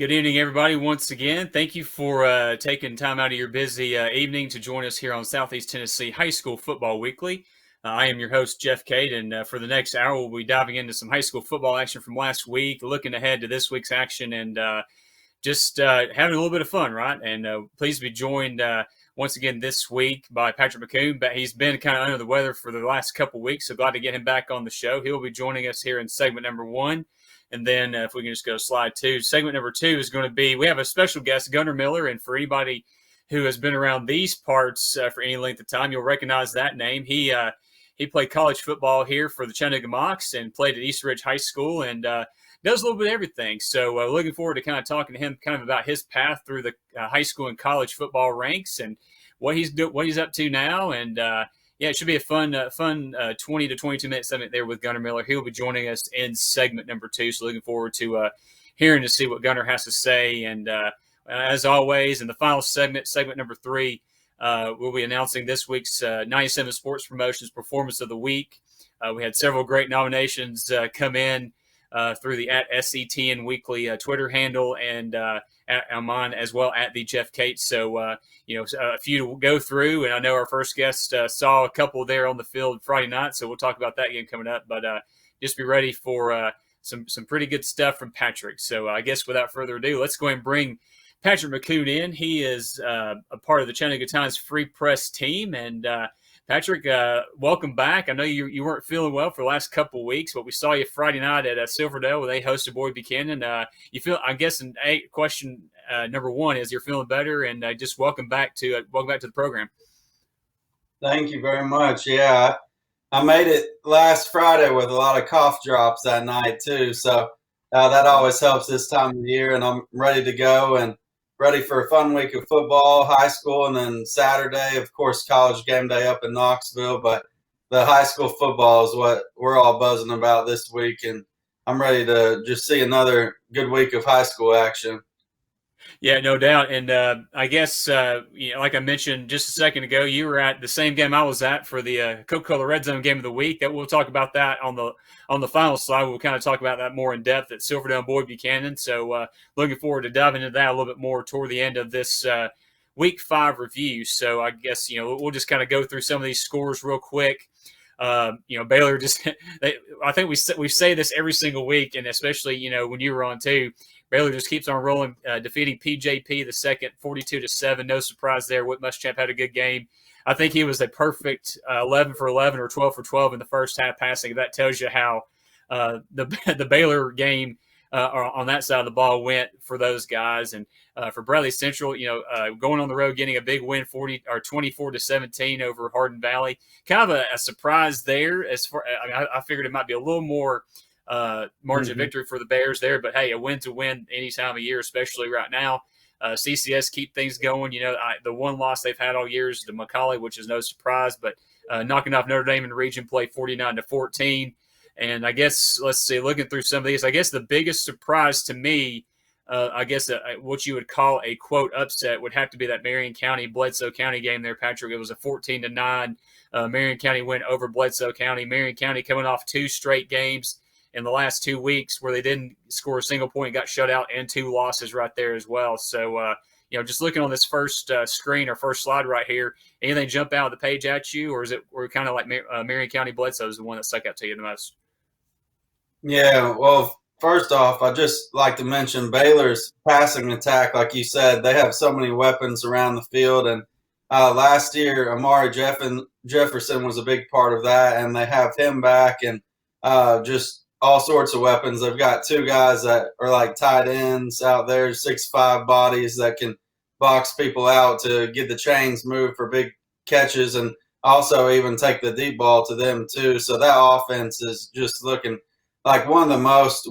Good evening, everybody. Once again, thank you for taking time out of your busy evening to join us here on Southeast Tennessee High School Football Weekly. I am your host, Jeff Cade, and for the next hour, we'll be diving into some high school football action from last week, looking ahead to this week's action, and just having a little bit of fun, right? And pleased to be joined once again this week by Patrick McCoon. But he's been kind of under the weather for the last couple weeks, so glad to get him back on the show. He'll be joining us here in segment number one. And then if we can just go to slide two, segment number two is going to be, we have a special guest, Gunnar Miller. And for anybody who has been around these parts for any length of time, you'll recognize that name. He played college football here for the Chattanooga Mocs and played at East Ridge High School and does a little bit of everything. So looking forward to kind of talking to him kind of about his path through the high school and college football ranks and what he's up to now. And yeah, it should be a fun 20 to 22-minute segment there with Gunnar Miller. He'll be joining us in segment number two. So looking forward to hearing to see what Gunnar has to say. And as always, in the final segment number three, we'll be announcing this week's 97 Sports Promotions Performance of the Week. We had several great nominations come in through the @SETN Weekly Twitter handle and on mine as well @the Jeff Cate. So a few to go through, and I know our first guest saw a couple there on the field Friday night, so we'll talk about that game coming up. But just be ready for some pretty good stuff from Patrick. So I guess without further ado, let's go ahead and bring Patrick McCoon in. He is a part of the Chattanooga Times Free Press team, and Patrick, welcome back. I know you weren't feeling well for the last couple of weeks, but we saw you Friday night at Silverdale where they hosted Boyd Buchanan. You feel? I'm guessing. Question number one is you're feeling better, and just welcome back to the program. Thank you very much. Yeah, I made it last Friday with a lot of cough drops that night too, so that always helps this time of the year. And I'm ready to go and ready for a fun week of football, high school, and then Saturday, of course, college game day up in Knoxville. But the high school football is what we're all buzzing about this week, and I'm ready to just see another good week of high school action. Yeah, no doubt. And I guess, like I mentioned just a second ago, you were at the same game I was at for the Coca-Cola Red Zone Game of the Week. That we'll talk about that on the final slide. We'll kind of talk about that more in depth at Silverdale and Boyd Buchanan. So looking forward to diving into that a little bit more toward the end of this Week 5 review. So I guess we'll just kind of go through some of these scores real quick. Baylor just I think we say this every single week, and especially when you were on too. Baylor just keeps on rolling, defeating PJP the second 42-7. No surprise there. Whit Muschamp had a good game. I think he was a perfect 11 for 11 or 12 for 12 in the first half passing. That tells you how the Baylor game on that side of the ball went for those guys. And for Bradley Central, going on the road, getting a big win, 24-17 over Hardin Valley. Kind of a surprise there. I figured it might be a little more margin of victory for the Bears there, but hey, a win's a win any time of year, especially right now. CCS keep things going. The one loss they've had all year is to McCallie, which is no surprise, but knocking off Notre Dame in the region play 49-14. And I guess, let's see, looking through some of these, I guess the biggest surprise to me, what you would call a quote upset would have to be that Marion County Bledsoe County game there, Patrick. It was a 14-9 Marion County win over Bledsoe County. Marion County coming off 2 straight games in the last 2 weeks where they didn't score a single point, got shut out, and 2 losses right there as well. So, just looking on this first screen or first slide right here, anything jump out of the page at you, or is it we're kind of like Marion County Bledsoe is the one that stuck out to you the most? Yeah, well, first off, I just like to mention Baylor's passing attack. Like you said, they have so many weapons around the field, and last year Amari Jefferson was a big part of that, and they have him back, and just all sorts of weapons. They've got 2 guys that are like tight ends out there, 6'5" bodies that can box people out to get the chains moved for big catches, and also even take the deep ball to them too. So that offense is just looking like one of the most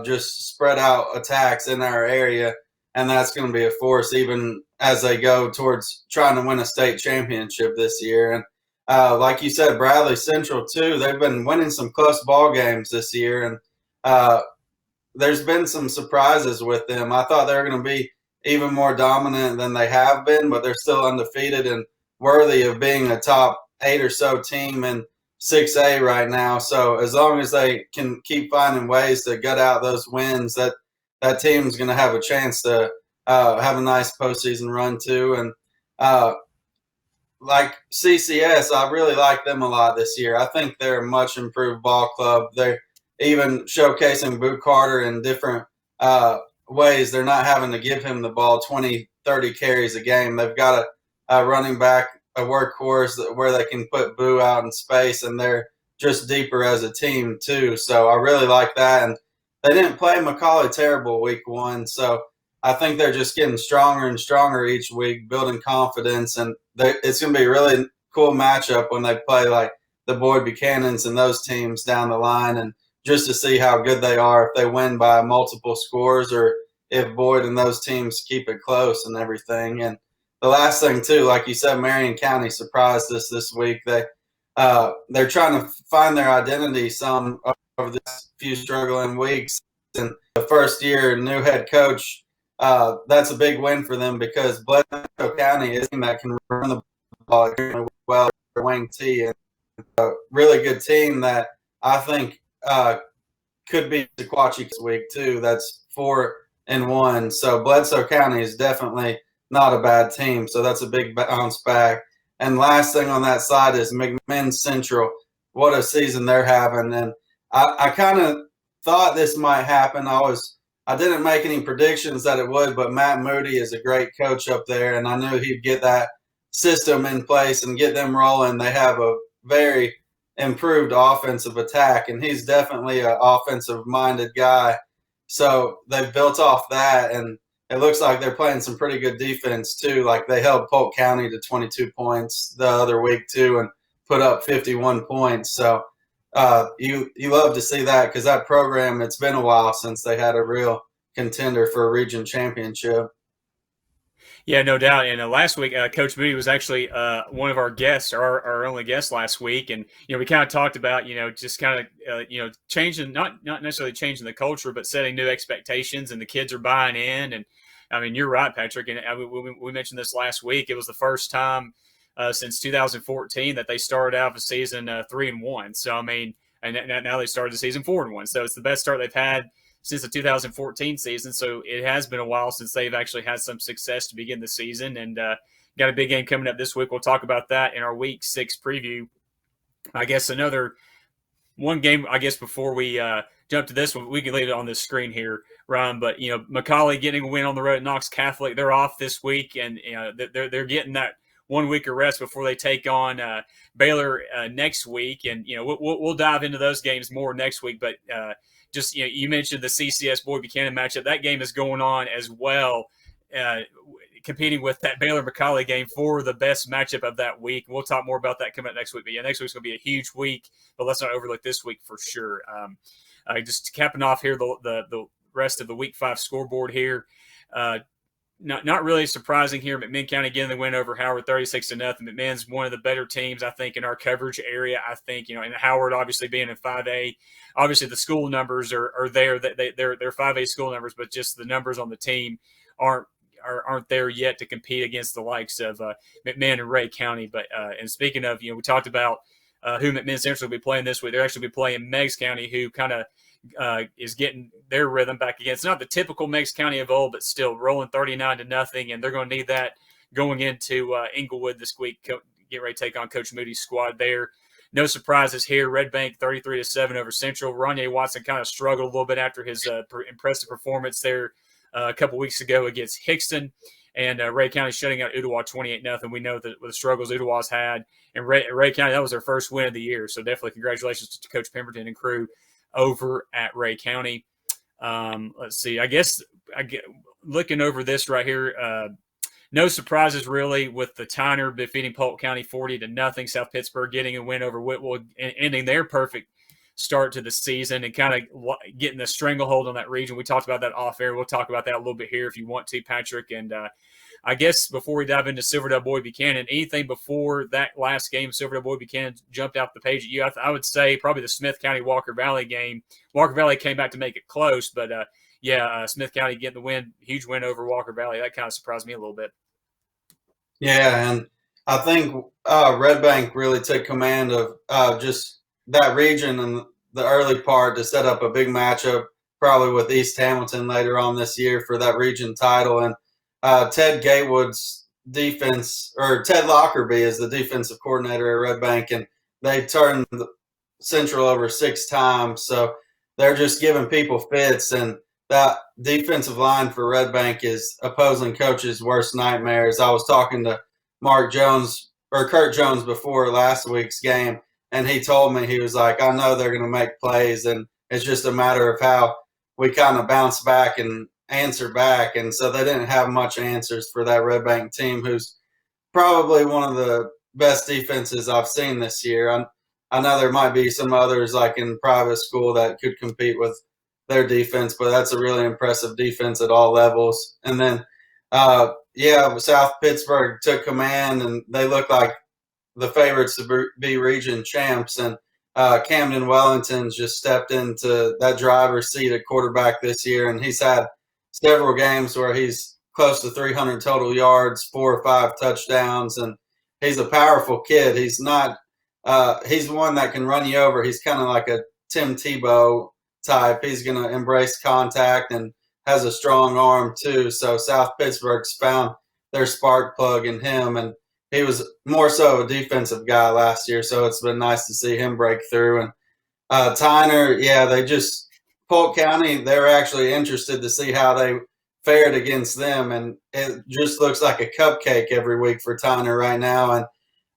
just spread out attacks in our area, and that's going to be a force even as they go towards trying to win a state championship this year. And like you said, Bradley Central too, they've been winning some close ball games this year, and there's been some surprises with them. I thought they were going to be even more dominant than they have been, but they're still undefeated and worthy of being a top 8 or so team in 6A right now. So as long as they can keep finding ways to gut out those wins, that team's going to have a chance to have a nice postseason run too. And like CCS, I really like them a lot this year. I think they're a much improved ball club. They're even showcasing Boo Carter in different ways. They're not having to give him the ball 20, 30 carries a game. They've got a running back, a workhorse where they can put Boo out in space, and they're just deeper as a team too. So I really like that. And they didn't play McCallie terrible week 1, so I think they're just getting stronger and stronger each week, building confidence, and it's going to be a really cool matchup when they play like the Boyd Buchanans and those teams down the line, and just to see how good they are, if they win by multiple scores or if Boyd and those teams keep it close and everything. And the last thing too, like you said, Marion County surprised us this week. They're trying to find their identity some over this few struggling weeks. And the first year new head coach, that's a big win for them because Bledsoe County is a team that can run the ball extremely well. Wayne T, and a really good team that I think could be Sequatchie this week too. That's 4-1. So Bledsoe County is definitely not a bad team. So that's a big bounce back. And last thing on that side is McMinn Central. What a season they're having. And I kind of thought this might happen. I didn't make any predictions that it would, but Matt Moody is a great coach up there, and I knew he'd get that system in place and get them rolling. They have a very improved offensive attack, and he's definitely an offensive-minded guy. So they've built off that, and it looks like they're playing some pretty good defense too. Like they held Polk County to 22 points the other week too and put up 51 points. So you love to see that because that program, it's been a while since they had a real contender for a region championship. Yeah, no doubt. And last week, Coach Moody was actually one of our guests, our only guest last week. And, we kind of talked about, just kind of, changing, not necessarily changing the culture, but setting new expectations, and the kids are buying in. And I mean, you're right, Patrick. And we mentioned this last week. It was the first time since 2014 that they started out the season 3-1. So, I mean, and now they started the season 4-1. So it's the best start they've had since the 2014 season. So it has been a while since they've actually had some success to begin the season, and got a big game coming up this week. We'll talk about that in our week 6 preview. I guess another one game, before we jump to this one, we can leave it on this screen here, Ryan, but McCallie getting a win on the road at Knox Catholic. They're off this week, and they're getting that 1 week of rest before they take on Baylor next week. And we'll dive into those games more next week, but just, you mentioned the CCS Boyd Buchanan matchup. That game is going on as well, competing with that Baylor McCallie game for the best matchup of that week. We'll talk more about that coming up next week. But next week's going to be a huge week, but let's not overlook this week for sure. Just capping off here the rest of the week 5 scoreboard here. Not really surprising here. McMinn County getting the win over Howard 36-0. McMinn's one of the better teams, I think, in our coverage area. I think, and Howard obviously being in 5A, obviously the school numbers are there. They're 5A school numbers, but just the numbers on the team aren't there yet to compete against the likes of McMinn and Ray County. But and speaking of, we talked about who McMinn Central will be playing this week. They're actually be playing Meigs County, who kind of is getting their rhythm back again. It's not the typical Meigs County of old, but still rolling 39-0, and they're going to need that going into Inglewood this week. Get ready to take on Coach Moody's squad there. No surprises here. Red Bank 33-7 over Central. Ronye Watson kind of struggled a little bit after his impressive performance there a couple weeks ago against Hickston. And Ray County shutting out Ooltewah 28-0. We know that with the struggles Ooltewah's had. And Ray County, that was their first win of the year. So definitely congratulations to Coach Pemberton and crew over at Ray County. Let's see. I get looking over this right here. No surprises really with the Tyner defeating Polk County 40-0. South Pittsburgh getting a win over Whitwell, ending their perfect start to the season and kind of getting the stranglehold on that region. We talked about that off air. We'll talk about that a little bit here if you want to, Patrick. And I guess before we dive into Silverdale Boyd Buchanan, anything before that last game, Silverdale Boyd Buchanan jumped out the page at you? I would say probably the Smith County Walker Valley game. Walker Valley came back to make it close, but Smith County getting the win, huge win over Walker Valley. That kind of surprised me a little bit. Yeah, and I think Red Bank really took command of just that region and the early part to set up a big matchup probably with East Hamilton later on this year for that region title. And Ted Gatewood's defense, or Ted Lockerbie is the defensive coordinator at Red Bank, and they turned Central over 6 times. So they're just giving people fits, and that defensive line for Red Bank is opposing coaches' worst nightmares. I was talking to Kurt Jones before last week's game, and he told me, he was like, I know they're going to make plays, and it's just a matter of how we kind of bounce back and answer back. And so they didn't have much answers for that Red Bank team, who's probably one of the best defenses I've seen this year. I know there might be some others like in private school that could compete with their defense, but that's a really impressive defense at all levels. And then, South Pittsburgh took command, and they look like the favorites to be region champs. And Camden Wellington's just stepped into that driver's seat at quarterback this year, and he's had several games where he's close to 300 total yards, 4 or 5 touchdowns, and he's a powerful kid. He's not he's one that can run you over. He's kind of like a Tim Tebow type. He's going to embrace contact and has a strong arm too. So South Pittsburgh's found their spark plug in him, and he was more so a defensive guy last year, so it's been nice to see him break through. And Tyner, Polk County, they're actually interested to see how they fared against them, and it just looks like a cupcake every week for Tyner right now. And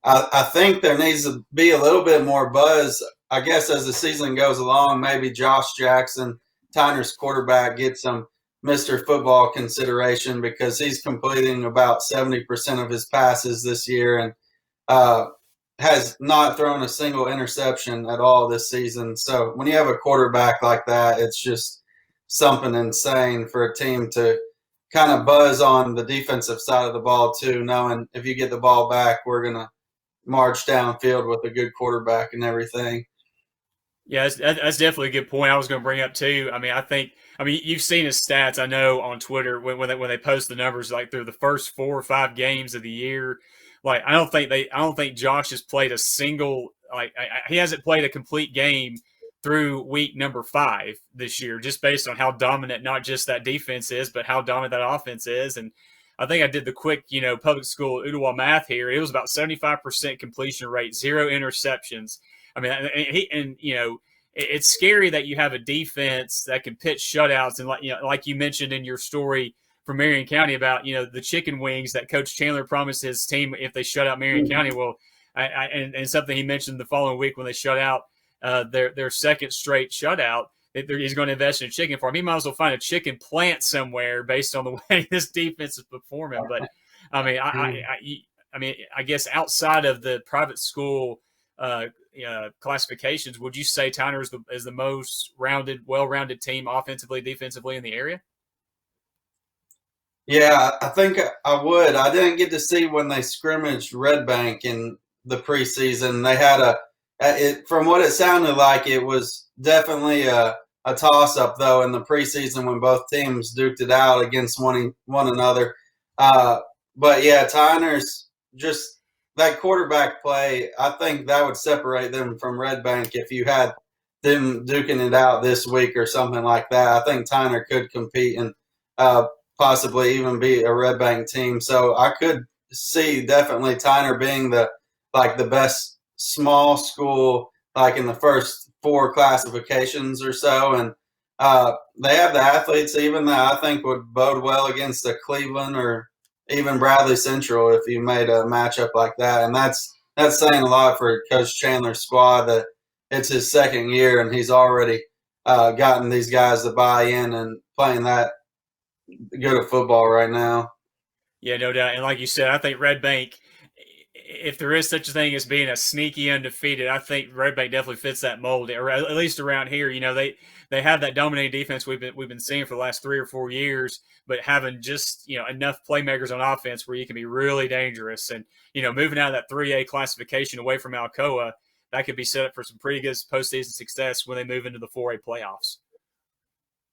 I think there needs to be a little bit more buzz, I guess, as the season goes along. Maybe Josh Jackson, Tyner's quarterback, gets some Mr. Football consideration, because he's completing about 70% of his passes this year, and has not thrown a single interception at all this season. So when you have a quarterback like that, it's just something insane for a team to kind of buzz on the defensive side of the ball too, knowing if you get the ball back, we're going to march downfield with a good quarterback and everything. Yeah, that's definitely a good point. I was going to bring up too. I mean, you've seen his stats, I know, on Twitter when they post the numbers, like through the first 4 or 5 games of the year. Like, I don't think Josh has played a single, he hasn't played a complete game through week number 5 this year, just based on how dominant not just that defense is, but how dominant that offense is. And I think I did the quick, public school Ottawa math here. It was about 75% completion rate, 0 interceptions. I mean, it's scary that you have a defense that can pitch shutouts, and like you mentioned in your story from Marion County about the chicken wings that Coach Chandler promised his team if they shut out Marion County. Well, and something he mentioned the following week when they shut out their second straight shutout, he's going to invest in a chicken farm. He might as well find a chicken plant somewhere based on the way this defense is performing. But I mean, I guess outside of the private school classifications, would you say Tyner is the most well-rounded team offensively, defensively in the area? Yeah, I think I would. I didn't get to see when they scrimmaged Red Bank in the preseason. They had from what it sounded like, it was definitely a toss-up, though, in the preseason when both teams duked it out against one another. But yeah, Tyner's just that quarterback play, I think that would separate them from Red Bank if you had them duking it out this week or something like that. I think Tyner could compete and possibly even be a Red Bank team. So I could see definitely Tyner being the best small school, like in the first 4 classifications or so. And they have the athletes even that I think would bode well against a Cleveland or even Bradley Central if you made a matchup like that. And that's saying a lot for Coach Chandler's squad, that it's his second year and he's already gotten these guys to buy in and playing that good at football right now. Yeah, no doubt. And like you said, I think Red Bank, if there is such a thing as being a sneaky undefeated, I think Red Bank definitely fits that mold, or at least around here. They have that dominating defense we've been seeing for the last 3 or 4 years, but having just enough playmakers on offense where you can be really dangerous. And moving out of that 3A classification away from Alcoa, that could be set up for some pretty good postseason success when they move into the 4A playoffs.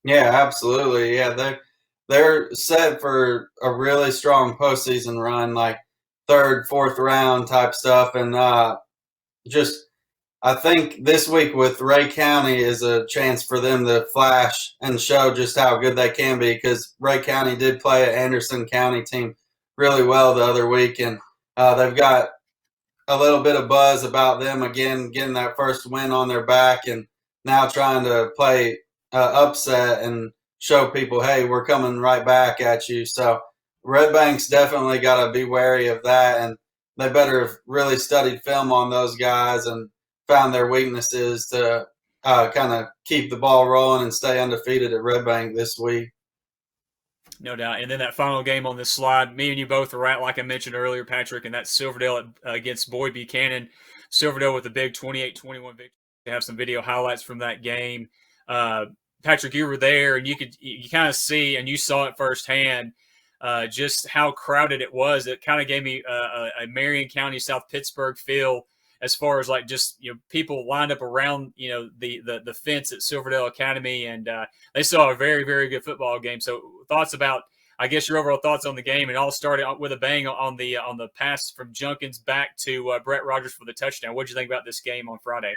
Yeah, absolutely. Yeah, they're set for a really strong postseason run, like 3rd, 4th round type stuff, and I think this week with Ray County is a chance for them to flash and show just how good they can be, because Ray County did play an Anderson County team really well the other week, and they've got a little bit of buzz about them again, getting that first win on their back, and now trying to play upset and show people, hey, we're coming right back at you. So Red Bank's definitely got to be wary of that, and they better have really studied film on those guys and found their weaknesses to kind of keep the ball rolling and stay undefeated at Red Bank this week. No doubt. And then that final game on this slide, me and you both were at, like I mentioned earlier, Patrick, and that's Silverdale against Boyd Buchanan. Silverdale with a big 28-21 victory. We have some video highlights from that game. Patrick, you were there, and you kind of see, and you saw it firsthand, just how crowded it was. It kind of gave me a Marion County, South Pittsburgh feel, as far as like just people lined up around the fence at Silverdale Academy, and they saw a very, very good football game. So thoughts about, I guess, your overall thoughts on the game. And all started with a bang on the pass from Junkins back to Brett Rogers for the touchdown. What did you think about this game on Friday?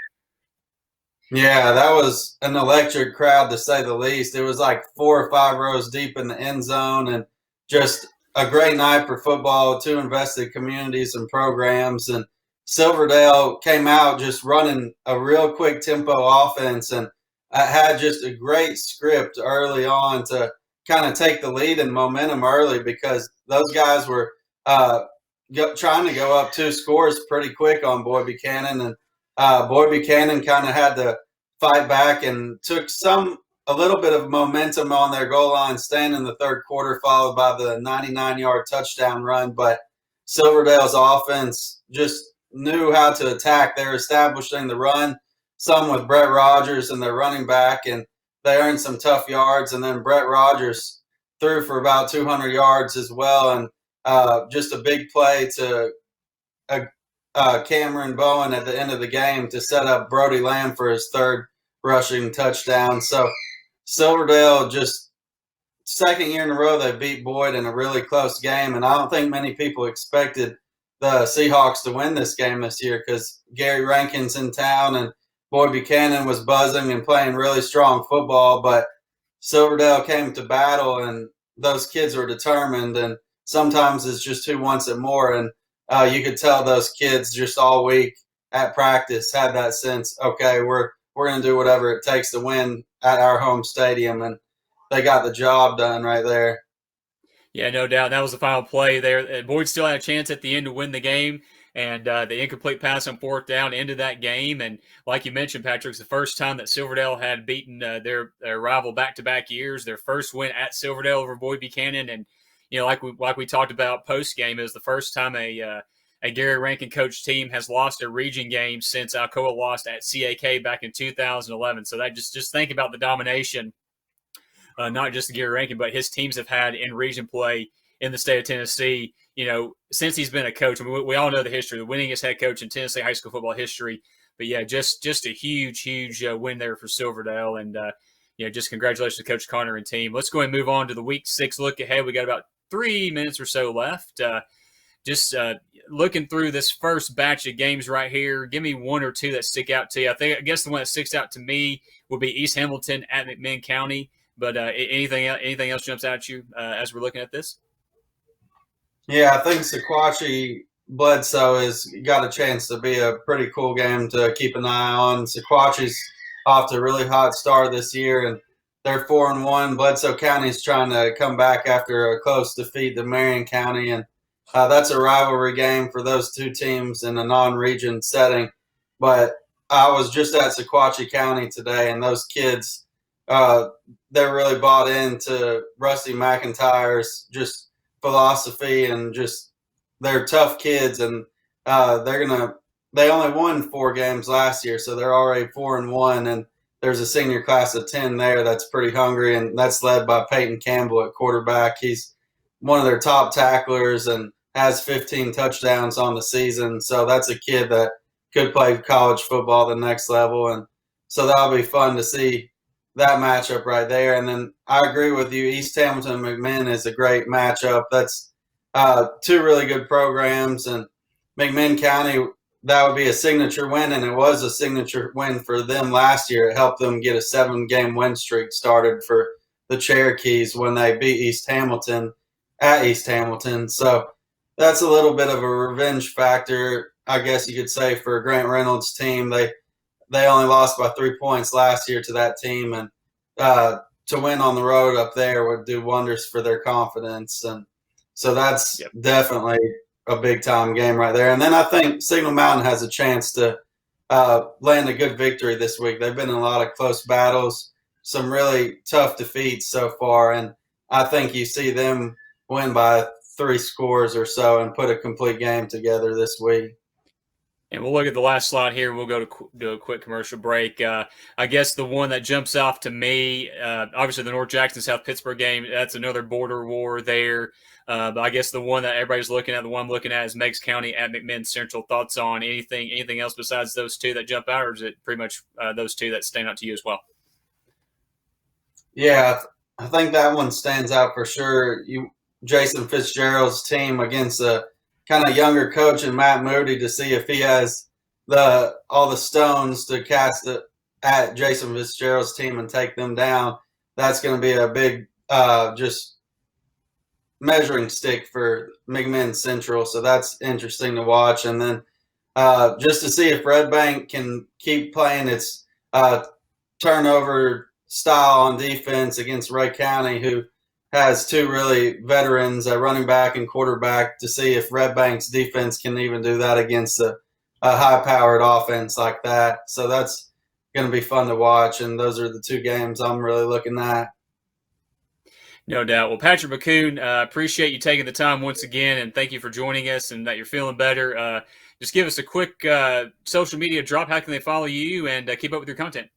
Yeah, that was an electric crowd, to say the least. It was like 4 or 5 rows deep in the end zone, and just a great night for football. 2 invested communities and programs, and Silverdale came out just running a real quick tempo offense, and had just a great script early on to kind of take the lead and momentum early, because those guys were trying to go up 2 scores pretty quick on Boyd Buchanan, and Boyd Buchanan kind of had to fight back and took a little bit of momentum on their goal line stand in the third quarter, followed by the 99-yard touchdown run. But Silverdale's offense just knew how to attack. They were establishing the run, some with Brett Rogers and their running back, and they earned some tough yards. And then Brett Rogers threw for about 200 yards as well, and just a big play to Cameron Bowen at the end of the game to set up Brody Lamb for his 3rd rushing touchdown. So Silverdale, just second year in a row, they beat Boyd in a really close game, and I don't think many people expected the Seahawks to win this game this year, because Gary Rankin's in town and Boyd Buchanan was buzzing and playing really strong football, but Silverdale came to battle, and those kids were determined, and sometimes it's just who wants it more. And you could tell those kids just all week at practice had that sense, okay, we're going to do whatever it takes to win at our home stadium, and they got the job done right there. Yeah, no doubt. That was the final play there. Boyd still had a chance at the end to win the game, and the incomplete pass on 4th down ended that game. And like you mentioned, Patrick, it's the first time that Silverdale had beaten their rival back-to-back years. Their first win at Silverdale over Boyd Buchanan, and like we talked about post game, it was the first time a Gary Rankin coach team has lost a region game since Alcoa lost at CAK back in 2011. So that just think about the domination. Not just Gary Rankin, but his teams have had in region play in the state of Tennessee, since he's been a coach. I mean, we all know the history, the winningest head coach in Tennessee high school football history. But, yeah, just a huge win there for Silverdale. And, just congratulations to Coach Connor and team. Let's go ahead and move on to the Week 6 look ahead. We got about 3 minutes or so left. Looking through this first batch of games right here, give me 1 or 2 that stick out to you. I guess the one that sticks out to me would be East Hamilton at McMinn County. But anything else jumps out at you as we're looking at this? Yeah, I think Sequatchie Bledsoe has got a chance to be a pretty cool game to keep an eye on. Sequatchie's off to a really hot start this year, and they're 4-1. Bledsoe County's trying to come back after a close defeat to Marion County, and that's a rivalry game for those 2 teams in a non-region setting. But I was just at Sequatchie County today, and those kids – they're really bought into Rusty McIntyre's just philosophy, and just they're tough kids, and they only won 4 games last year, so they're already 4-1, and there's a senior class of 10 there that's pretty hungry, and that's led by Peyton Campbell at quarterback. He's one of their top tacklers and has 15 touchdowns on the season, so that's a kid that could play college football at the next level, and so that'll be fun to see that matchup right there. And then I agree with you. East Hamilton and McMinn is a great matchup. That's 2 really good programs. And McMinn County that would be a signature win, and it was a signature win for them last year. It helped them get a 7-game win streak started for the Cherokees when they beat East Hamilton at East Hamilton. So that's a little bit of a revenge factor, I guess you could say, for Grant Reynolds' team. They only lost by 3 points last year to that team, and to win on the road up there would do wonders for their confidence. And so that's definitely a big-time game right there. And then I think Signal Mountain has a chance to land a good victory this week. They've been in a lot of close battles, some really tough defeats so far, and I think you see them win by 3 scores or so and put a complete game together this week. And we'll look at the last slide here. We'll go to do a quick commercial break. I guess the one that jumps off to me, obviously the North Jackson South Pittsburgh game, that's another border war there. But I guess the one that everybody's looking at, the one I'm looking at, is Meigs County at McMinn Central. Thoughts on anything else besides those two that jump out, or is it pretty much those two that stand out to you as well? Yeah, I think that one stands out for sure. Jason Fitzgerald's team against a kind of younger coach in Matt Moody, to see if he has all the stones to cast it at Jason Fitzgerald's team and take them down. That's going to be a big just measuring stick for McMinn Central. So that's interesting to watch. And then just to see if Red Bank can keep playing its turnover style on defense against Ray County, who has 2 really veterans at running back and quarterback, to see if Red Bank's defense can even do that against a high-powered offense like that. So that's going to be fun to watch, and those are the 2 games I'm really looking at. No doubt. Well, Patrick McCoon, appreciate you taking the time once again, and thank you for joining us and that you're feeling better. Just give us a quick social media drop. How can they follow you and keep up with your content?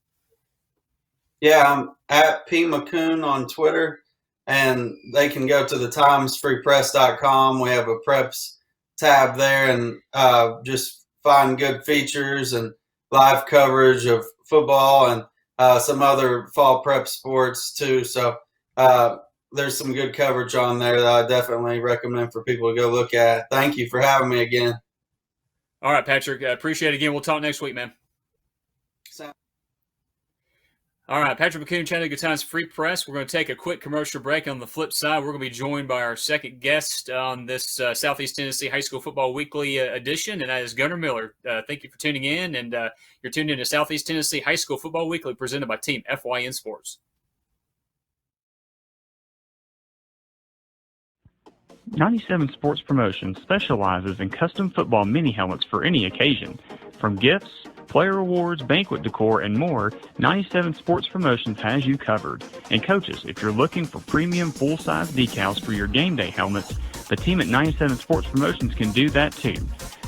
Yeah, I'm at P. McCoon on Twitter. And they can go to the timesfreepress.com. We have a preps tab there, and just find good features and live coverage of football and some other fall prep sports too. So there's some good coverage on there that I definitely recommend for people to go look at. Thank you for having me again. All right, Patrick. Appreciate it again. We'll talk next week, man. All right, Patrick McCoon, Chattanooga Times Free Press. We're going to take a quick commercial break. On the flip side, we're going to be joined by our second guest on this Southeast Tennessee High School Football Weekly edition, and that is Gunnar Miller. Thank you for tuning in, and you're tuned in to Southeast Tennessee High School Football Weekly, presented by Team FYN Sports. 97 Sports Promotions specializes in custom football mini helmets for any occasion. From gifts, player awards, banquet decor, and more, 97 Sports Promotions has you covered. And coaches, if you're looking for premium full-size decals for your game day helmets, the team at 97 Sports Promotions can do that too.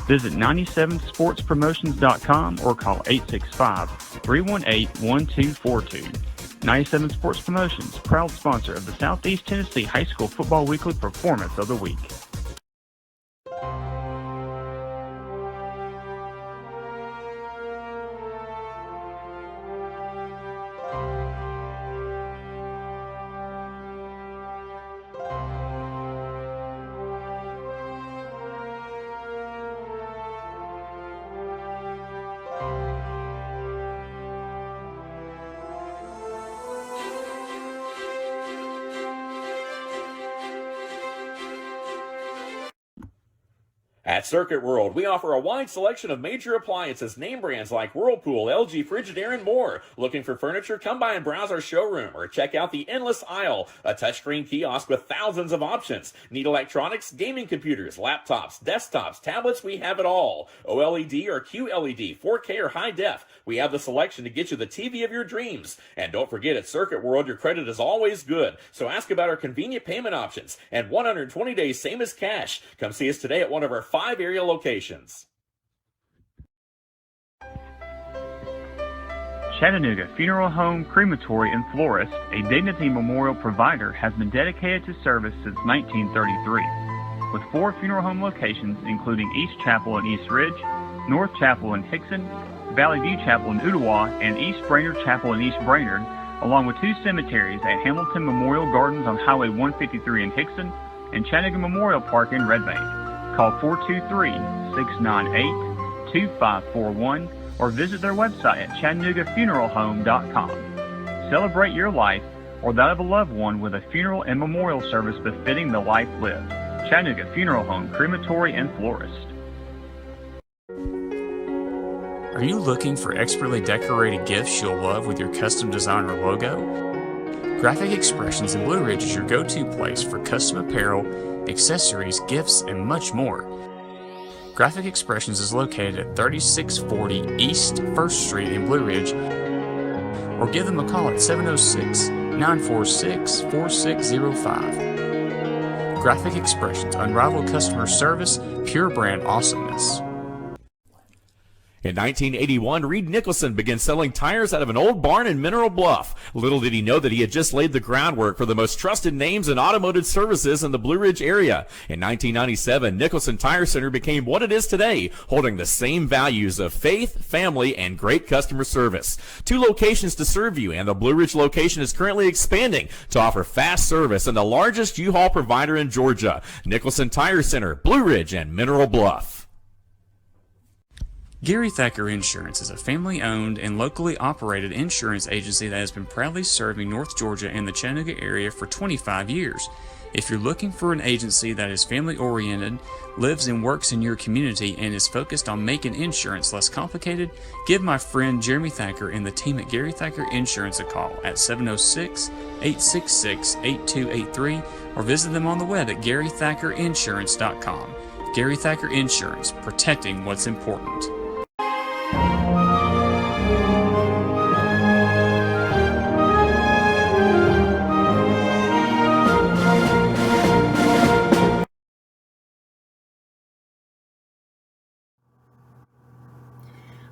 Visit 97sportspromotions.com or call 865-318-1242. 97 Sports Promotions, proud sponsor of the Southeast Tennessee High School Football Weekly Performance of the Week. At Circuit World, we offer a wide selection of major appliances, name brands like Whirlpool, LG, Frigidaire, and more. Looking for furniture? Come by and browse our showroom or check out the Endless Aisle, a touchscreen kiosk with thousands of options. Need electronics, gaming computers, laptops, desktops, tablets? We have it all. OLED or QLED, 4K or high def. We have the selection to get you the TV of your dreams. And don't forget, at Circuit World, your credit is always good. So ask about our convenient payment options and 120 days, same as cash. Come see us today at one of our 5 area locations. Chattanooga Funeral Home, Crematory, and Florist, a Dignity Memorial provider, has been dedicated to service since 1933. With 4 funeral home locations, including East Chapel in East Ridge, North Chapel in Hickson, Valley View Chapel in Ooltewah, and East Brainerd Chapel in East Brainerd, along with 2 cemeteries at Hamilton Memorial Gardens on Highway 153 in Hickson and Chattanooga Memorial Park in Red Bank. Call 423-698-2626 888-2541 or visit their website at ChattanoogaFuneralHome.com. Celebrate your life or that of a loved one with a funeral and memorial service befitting the life lived. Chattanooga Funeral Home, Crematory, and Florist. Are you looking for expertly decorated gifts you'll love with your custom design or logo? Graphic Expressions in Blue Ridge is your go-to place for custom apparel, accessories, gifts, and much more. Graphic Expressions is located at 3640 East 1st Street in Blue Ridge, or give them a call at 706-946-4605. Graphic Expressions, unrivaled customer service, pure brand awesomeness. In 1981, Reed Nicholson began selling tires out of an old barn in Mineral Bluff. Little did he know that he had just laid the groundwork for the most trusted names in automotive services in the Blue Ridge area. In 1997, Nicholson Tire Center became what it is today, holding the same values of faith, family, and great customer service. 2 locations to serve you, and the Blue Ridge location is currently expanding to offer fast service and the largest U-Haul provider in Georgia. Nicholson Tire Center, Blue Ridge, and Mineral Bluff. Gary Thacker Insurance is a family-owned and locally operated insurance agency that has been proudly serving North Georgia and the Chattanooga area for 25 years. If you're looking for an agency that is family-oriented, lives and works in your community, and is focused on making insurance less complicated, give my friend Jeremy Thacker and the team at Gary Thacker Insurance a call at 706-866-8283 or visit them on the web at GaryThackerInsurance.com. Gary Thacker Insurance, protecting what's important.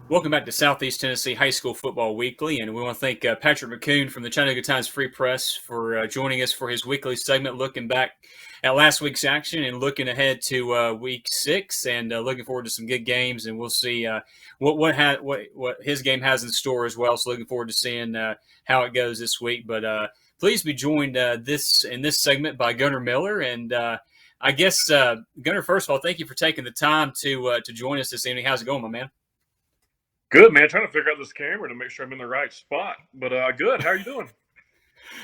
Welcome back to Southeast Tennessee High School Football Weekly, and we want to thank Patrick McCoon from the Chattanooga Times Free Press for joining us for his weekly segment, looking back at last week's action and looking ahead to Week 6, and looking forward to some good games. And we'll see what his game has in store as well. So looking forward to seeing how it goes this week. But please be joined in this segment by Gunnar Miller, and I guess Gunnar, first of all, thank you for taking the time to join us this evening. How's it going, my man? Good, man. Trying to figure out this camera to make sure I'm in the right spot. But good. How are you doing?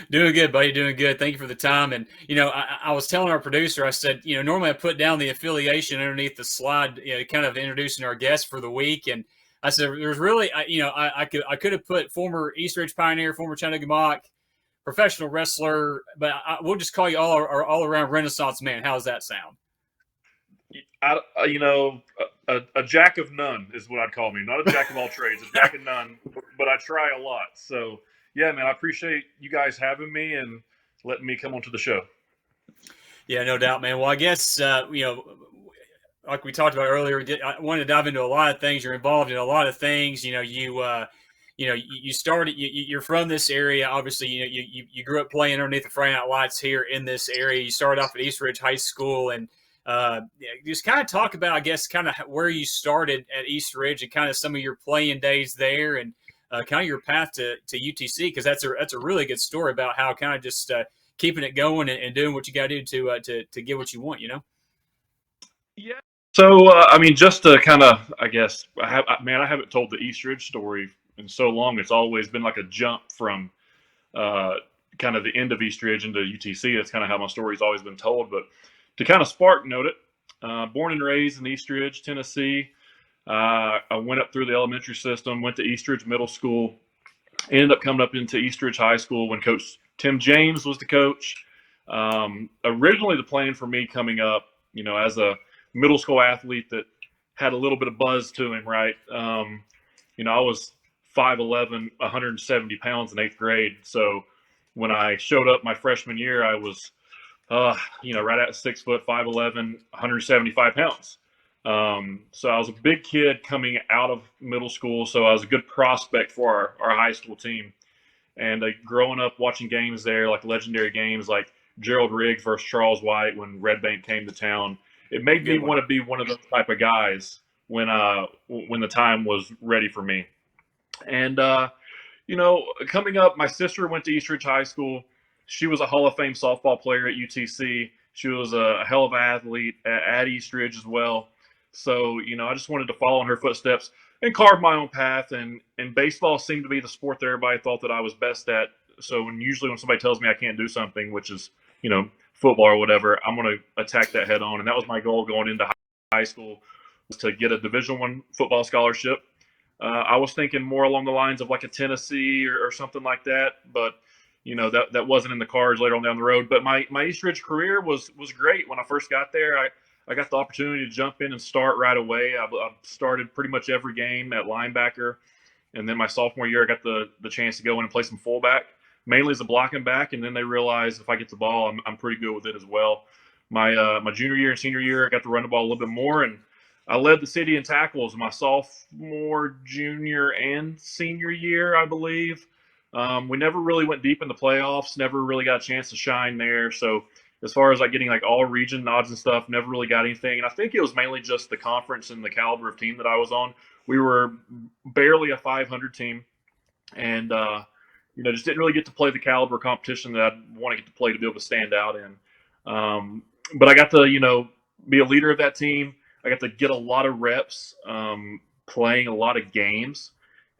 Doing good, buddy. Doing good. Thank you for the time. And, I was telling our producer, I said, normally I put down the affiliation underneath the slide, kind of introducing our guest for the week. And I said, there's really, I could have put former East Ridge Pioneer, former Chattanooga Mock, professional wrestler, but we'll just call you all around Renaissance man. How's that sound? A jack of none is what I'd call me. Not a jack of all trades, a jack of none, but I try a lot. So, yeah, man, I appreciate you guys having me and letting me come onto the show. Yeah, no doubt, man. Well, I guess, like we talked about earlier, I wanted to dive into a lot of things. You're involved in a lot of things. You started, you're from this area. Obviously, you grew up playing underneath the Friday Night Lights here in this area. You started off at East Ridge High School, and just kind of talk about, I guess, kind of where you started at East Ridge and kind of some of your playing days there, and kind of your path to UTC, because that's a really good story about how kind of just keeping it going and doing what you got to do to get what you want, Yeah. So, just to kind of, I guess, I haven't told the East Ridge story in so long. It's always been like a jump from kind of the end of East Ridge into UTC. That's kind of how my story's always been told. But to kind of spark note it, born and raised in East Ridge, Tennessee. I went up through the elementary system, went to East Ridge Middle School, ended up coming up into East Ridge High School when Coach Tim James was the coach. Originally, the plan for me coming up, as a middle school athlete that had a little bit of buzz to him, right? I was 5'11", 170 pounds in 8th grade. So when I showed up my freshman year, I was right at 6 foot, 5'11", 175 pounds. So I was a big kid coming out of middle school. So I was a good prospect for our high school team. And growing up watching games there, like legendary games like Gerald Riggs versus Charles White when Red Bank came to town, it made me want to be one of those type of guys when the time was ready for me. And, coming up, my sister went to East Ridge High School. She was a Hall of Fame softball player at UTC. She was a hell of an athlete at East Ridge as well. So, I just wanted to follow in her footsteps and carve my own path. And baseball seemed to be the sport that everybody thought that I was best at. So usually when somebody tells me I can't do something, which is, football or whatever, I'm going to attack that head on. And that was my goal going into high school, was to get a Division I football scholarship. I was thinking more along the lines of like a Tennessee or something like that, but that wasn't in the cards later on down the road. But my East Ridge career was great. When I first got there, I got the opportunity to jump in and start right away. I started pretty much every game at linebacker, and then my sophomore year, I got the chance to go in and play some fullback, mainly as a blocking back. And then they realized if I get the ball, I'm pretty good with it as well. My junior year and senior year, I got to run the ball a little bit more, and I led the city in tackles my sophomore, junior, and senior year, I believe. We never really went deep in the playoffs, never really got a chance to shine there. So as far as like getting like all region nods and stuff, never really got anything. And I think it was mainly just the conference and the caliber of team that I was on. We were barely a 500 team, and just didn't really get to play the caliber competition that I'd want to get to play to be able to stand out in. But I got to, be a leader of that team. I got to get a lot of reps, playing a lot of games,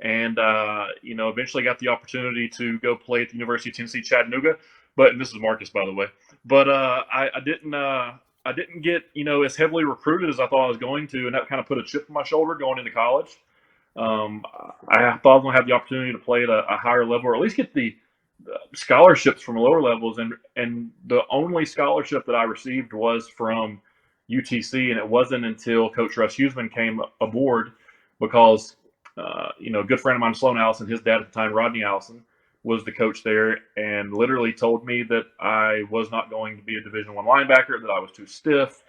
and eventually got the opportunity to go play at the University of Tennessee, Chattanooga. And this is Marcus, by the way. But I didn't get as heavily recruited as I thought I was going to, and that kind of put a chip on my shoulder going into college. I thought I was going to have the opportunity to play at a higher level, or at least get the scholarships from lower levels, and the only scholarship that I received was from UTC, and it wasn't until Coach Russ Huseman came aboard, because a good friend of mine, Sloan Allison, his dad at the time, Rodney Allison, was the coach there, and literally told me that I was not going to be a Division I linebacker, that I was too stiff,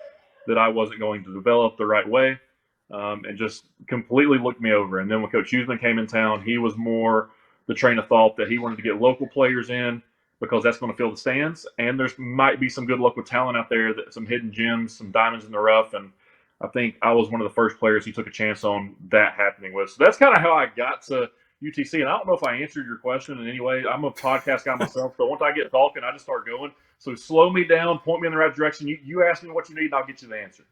that I wasn't going to develop the right way, and just completely looked me over. And then when Coach Huseman came in town, he was more the train of thought that he wanted to get local players in, because that's going to fill the stands, and there's might be some good local talent out there, that some hidden gems, some diamonds in the rough. And I think I was one of the first players he took a chance on that happening with. So that's kind of how I got to UTC. And I don't know if I answered your question in any way. I'm a podcast guy myself, so once I get talking, I just start going. So slow me down, point me in the right direction. You ask me what you need, and I'll get you the answer.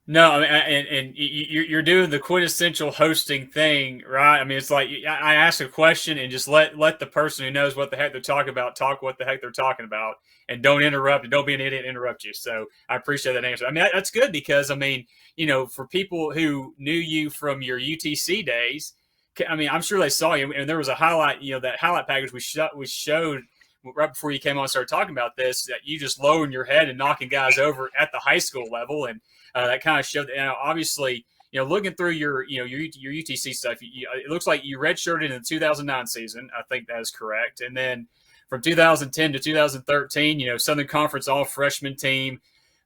No, I mean, and you're doing the quintessential hosting thing, right? I mean, it's like I ask a question and just let the person who knows what the heck they're talking about talk what the heck they're talking about, and don't interrupt, and don't be an idiot and interrupt you. So I appreciate that answer. I mean, that's good, because I mean, for people who knew you from your UTC days, I mean, I'm sure they saw you, and there was a highlight, that highlight package we showed right before you came on and started talking about this, that you just lowering your head and knocking guys over at the high school level. And that kind of showed that, obviously, looking through your UTC stuff, it looks like you redshirted in the 2009 season. I think that is correct. And then from 2010 to 2013, Southern Conference all freshman team.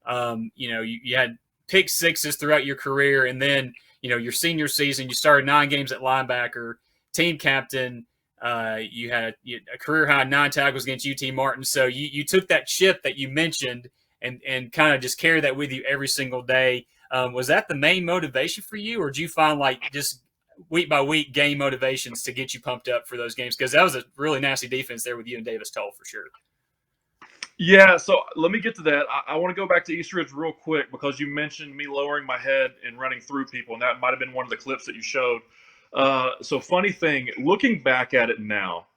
You had pick sixes throughout your career. And then, your senior season, you started 9 games at linebacker, team captain. You had a career high 9 tackles against UT Martin. So you took that chip that you mentioned and kind of just carry that with you every single day. Was that the main motivation for you, or did you find like just week by week game motivations to get you pumped up for those games? Because that was a really nasty defense there with you and Davis Tull for sure. Yeah, so let me get to that. I want to go back to East Ridge real quick, because you mentioned me lowering my head and running through people, and that might have been one of the clips that you showed. So funny thing, looking back at it now,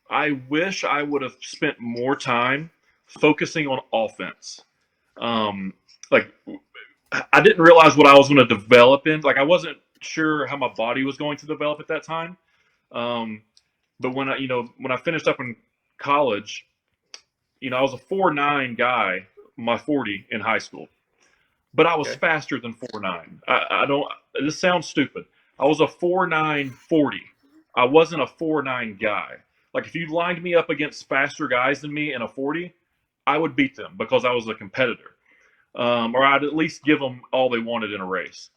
I wish I would have spent more time focusing on offense. I didn't realize what I was going to develop in. Like, I wasn't sure how my body was going to develop at that time. But when I finished up in college, I was a 4.9 guy, my 40 in high school, but I was faster than 4.9. This sounds stupid. I was a 4.9 40. I wasn't a 4.9 guy. Like, if you lined me up against faster guys than me in a 40, I would beat them, because I was a competitor. Or I'd at least give them all they wanted in a race.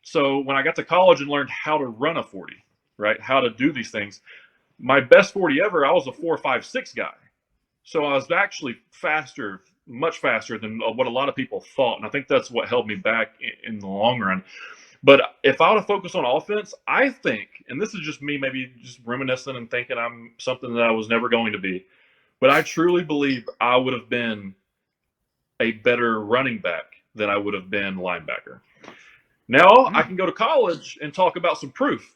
So when I got to college and learned how to run a 40, right, how to do these things, my best 40 ever, I was a 4.56 guy. So I was actually faster, much faster than what a lot of people thought. And I think that's what held me back in the long run. But if I were to focus on offense, I think, and this is just me maybe just reminiscing and thinking I'm something that I was never going to be, but I truly believe I would have been a better running back than I would have been linebacker. Now I can go to college and talk about some proof.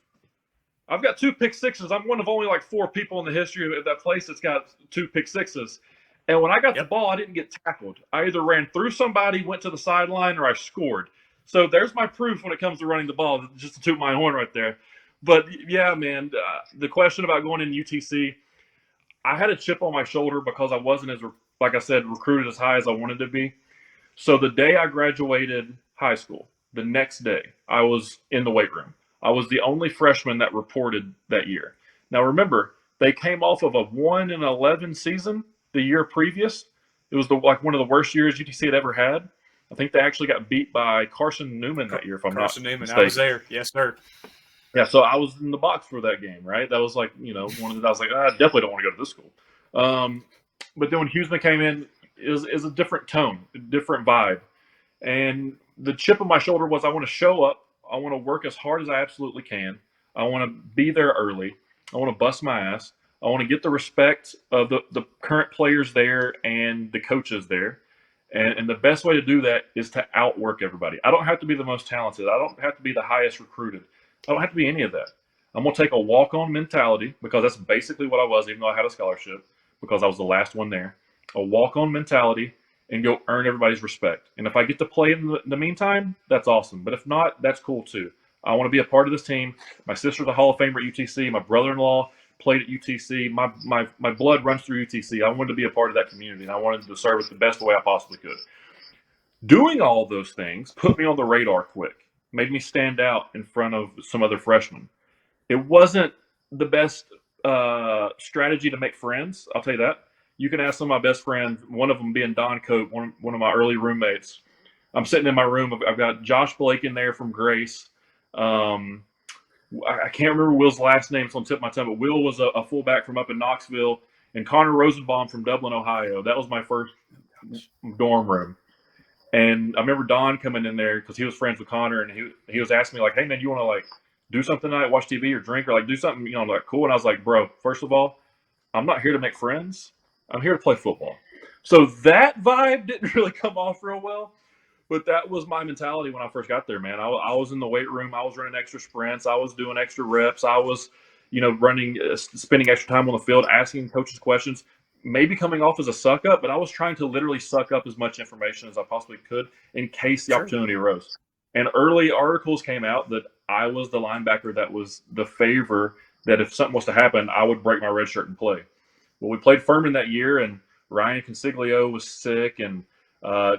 I've got 2 pick sixes. I'm one of only like 4 people in the history of that place that's got 2 pick sixes. And when I got the ball, I didn't get tackled. I either ran through somebody, went to the sideline, or I scored. So there's my proof when it comes to running the ball, just to toot my horn right there. But yeah, man, the question about going in UTC, I had a chip on my shoulder because I wasn't as, like I said, recruited as high as I wanted to be. So the day I graduated high school, the next day, I was in the weight room. I was the only freshman that reported that year. Now remember, they came off of a 1-11 season the year previous. It was like one of the worst years UTC had ever had. I think they actually got beat by Carson Newman that year, if I'm not mistaken. Carson Newman, I was there. Yes, sir. Yeah, so I was in the box for that game, right? That was like, one of the, I was like, I definitely don't want to go to this school. But then when Huseman came in, is a different tone, a different vibe. And the chip on my shoulder was I want to show up. I want to work as hard as I absolutely can. I want to be there early. I want to bust my ass. I want to get the respect of the current players there and the coaches there. And the best way to do that is to outwork everybody. I don't have to be the most talented. I don't have to be the highest recruited. I don't have to be any of that. I'm going to take a walk-on mentality, because that's basically what I was, even though I had a scholarship, because I was the last one there. A walk-on mentality and go earn everybody's respect. And if I get to play in the meantime, that's awesome. But if not, that's cool too. I want to be a part of this team. My sister's a Hall of Famer at UTC. My brother-in-law played at UTC. My blood runs through UTC. I wanted to be a part of that community, and I wanted to serve it the best way I possibly could. Doing all those things put me on the radar quick, made me stand out in front of some other freshmen. It wasn't the best strategy to make friends, I'll tell you that. You can ask some of my best friends, one of them being Don Cope, one of my early roommates. I'm sitting in my room. I've got Josh Blake in there from Grace. I can't remember Will's last name, so on the tip of my tongue, but Will was a fullback from up in Knoxville, and Connor Rosenbaum from Dublin, Ohio. That was my first dorm room. And I remember Don coming in there because he was friends with Connor, and he was asking me, like, hey, man, you want to, like, do something tonight, watch TV or drink, or, like, do something, like, cool? And I was like, bro, first of all, I'm not here to make friends. I'm here to play football. So that vibe didn't really come off real well, but that was my mentality when I first got there, man. I was in the weight room. I was running extra sprints. I was doing extra reps. I was, running, spending extra time on the field, asking coaches questions, maybe coming off as a suck up, but I was trying to literally suck up as much information as I possibly could in case the opportunity arose. And early articles came out that I was the linebacker that was the favor, that if something was to happen, I would break my red shirt and play. Well, we played Furman that year, and Ryan Consiglio was sick, and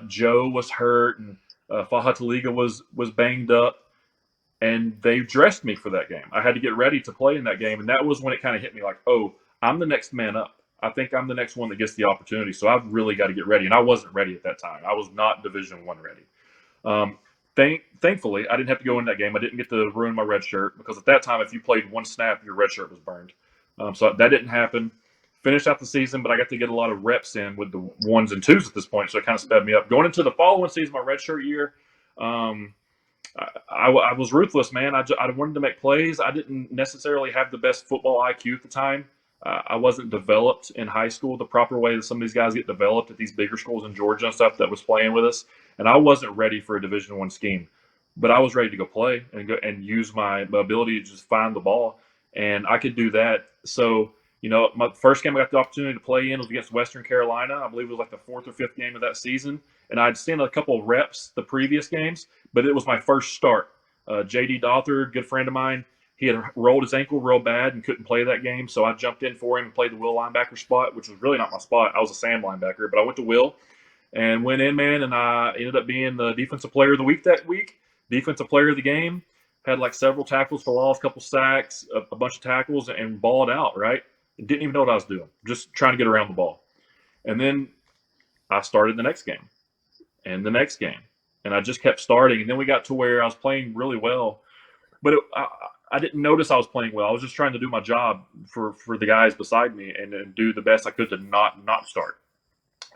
Joe was hurt, and Faha Taliga was banged up, and they dressed me for that game. I had to get ready to play in that game, and that was when it kind of hit me like, oh, I'm the next man up. I think I'm the next one that gets the opportunity, so I've really got to get ready. And I wasn't ready at that time. I was not Division I ready. Thankfully, I didn't have to go in that game. I didn't get to ruin my red shirt, because at that time, if you played one snap, your red shirt was burned. So that didn't happen. Finished out the season, but I got to get a lot of reps in with the 1s and 2s at this point, so it kind of sped me up. Going into the following season, my redshirt year, I was ruthless, man. I wanted to make plays. I didn't necessarily have the best football IQ at the time. I wasn't developed in high school the proper way that some of these guys get developed at these bigger schools in Georgia and stuff that was playing with us, and I wasn't ready for a Division I scheme. But I was ready to go play and use my ability to just find the ball, and I could do that. So, my first game I got the opportunity to play in was against Western Carolina. I believe it was like the 4th or 5th game of that season. And I'd seen a couple of reps the previous games, but it was my first start. J.D. Dothard, good friend of mine, he had rolled his ankle real bad and couldn't play that game. So I jumped in for him and played the Will linebacker spot, which was really not my spot. I was a Sam linebacker, but I went to Will and went in, man, and I ended up being the defensive player of the week that week, defensive player of the game, had like several tackles for loss, a couple sacks, a bunch of tackles, and balled out, right? Didn't even know what I was doing, just trying to get around the ball. And then I started the next game and the next game, and I just kept starting. And then we got to where I was playing really well, but I didn't notice I was playing well. I was just trying to do my job for the guys beside me and do the best I could to not start.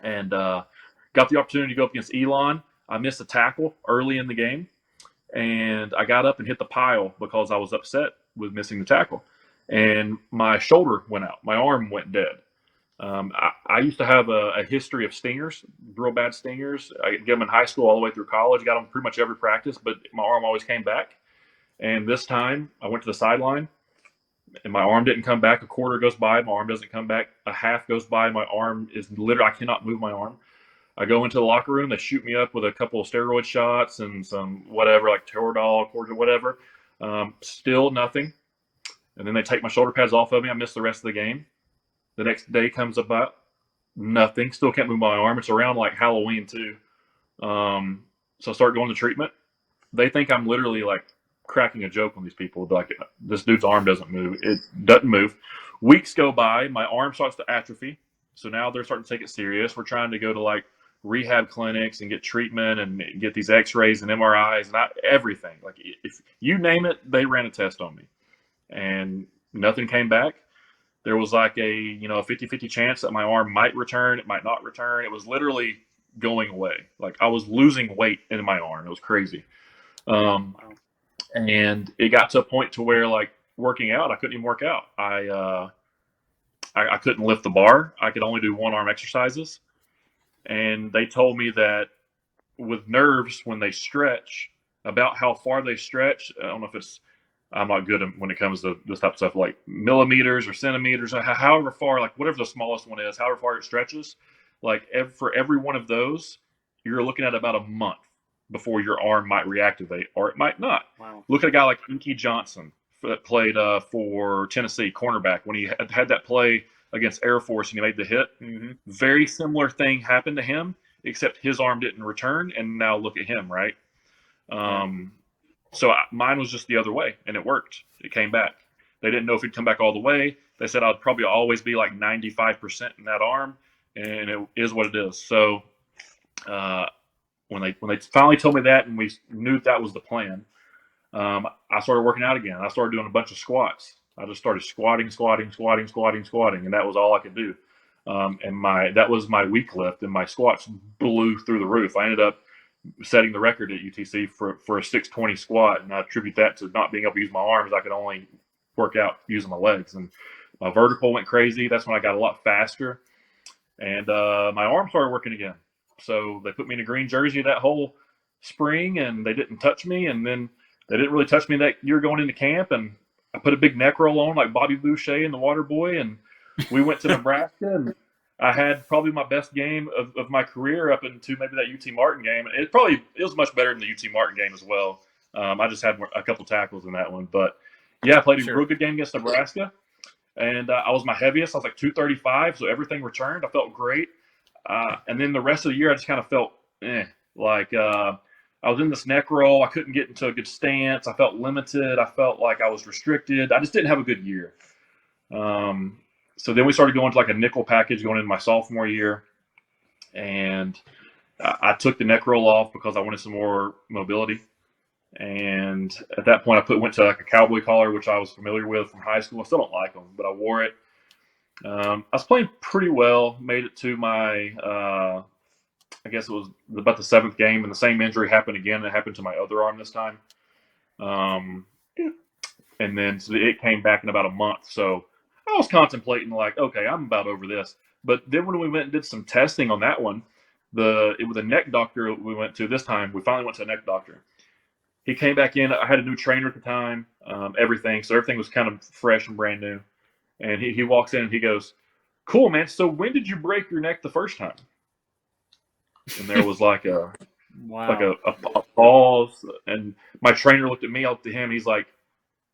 And got the opportunity to go up against Elon. I missed a tackle early in the game, and I got up and hit the pile because I was upset with missing the tackle. And my shoulder went out. My arm went dead. I used to have a history of stingers, real bad stingers. I get them in high school all the way through college. Got them pretty much every practice, but my arm always came back. And this time, I went to the sideline, and my arm didn't come back. A quarter goes by, my arm doesn't come back. A half goes by, my arm is literally, I cannot move my arm. I go into the locker room, they shoot me up with a couple of steroid shots and some whatever, like Toradol, Cordial, whatever. Still nothing. And then they take my shoulder pads off of me. I miss the rest of the game. The next day comes about, nothing. Still can't move my arm. It's around like Halloween too. So I start going to treatment. They think I'm literally like cracking a joke on these people. Like, this dude's arm doesn't move. It doesn't move. Weeks go by. My arm starts to atrophy. So now they're starting to take it serious. We're trying to go to like rehab clinics and get treatment and get these x-rays and MRIs and everything. Like, if you name it, they ran a test on me. And nothing came back. There was like a 50-50 chance that my arm might return. It might not return. It was literally going away. Like, I was losing weight in my arm. It was crazy. And it got to a point to where, like, working out, I couldn't even work out. I couldn't lift the bar. I could only do one arm exercises. And they told me that with nerves, when they stretch, about how far they stretch, I don't know if I'm not good when it comes to this type of stuff, like millimeters or centimeters, or however far, like whatever the smallest one is, however far it stretches, like for every one of those, you're looking at about a month before your arm might reactivate, or it might not. Wow. Look at a guy like Inky Johnson that played for Tennessee, cornerback, when he had that play against Air Force and he made the hit. Mm-hmm. Very similar thing happened to him, except his arm didn't return, and now look at him, right? So mine was just the other way, and it worked. It came back. They didn't know if it'd come back all the way. They said I'd probably always be like 95% in that arm, and it is what it is. So when they finally told me that, and we knew that was the plan, I started working out again. I started doing a bunch of squats. I just started squatting, and that was all I could do. And that was my weak lift, and my squats blew through the roof. I ended up setting the record at UTC for a 620 squat, and I attribute that to not being able to use my arms. I could only work out using my legs, and my vertical went crazy. That's when I got a lot faster, and my arm started working again. So they put me in a green jersey that whole spring, and they didn't touch me, and then they didn't really touch me that year going into camp, and I put a big neck roll on like Bobby Boucher and the Water Boy, and we went to Nebraska, and I had probably my best game of my career up into maybe that UT Martin game. It was much better than the UT Martin game as well. I just had a couple tackles in that one. But, yeah, I played a real good game against Nebraska. And I was my heaviest. I was like 235, so everything returned. I felt great. And then the rest of the year I just kind of felt like I was in this neck roll. I couldn't get into a good stance. I felt limited. I felt like I was restricted. I just didn't have a good year. So then we started going to like a nickel package going into my sophomore year, and I took the neck roll off because I wanted some more mobility. And at that point, went to like a cowboy collar, which I was familiar with from high school. I still don't like them, but I wore it. I was playing pretty well. Made it to my, I guess it was about the 7th game, and the same injury happened again. It happened to my other arm this time. And then so it came back in about a month. So I was contemplating like, okay, I'm about over this. But then when we went and did some testing on that one, it was a neck doctor we went to this time. We finally went to a neck doctor. He came back in. I had a new trainer at the time, everything. So everything was kind of fresh and brand new. And he walks in and he goes, "Cool, man. So when did you break your neck the first time?" And there was like a pause. And my trainer looked at me, I looked at him. He's like,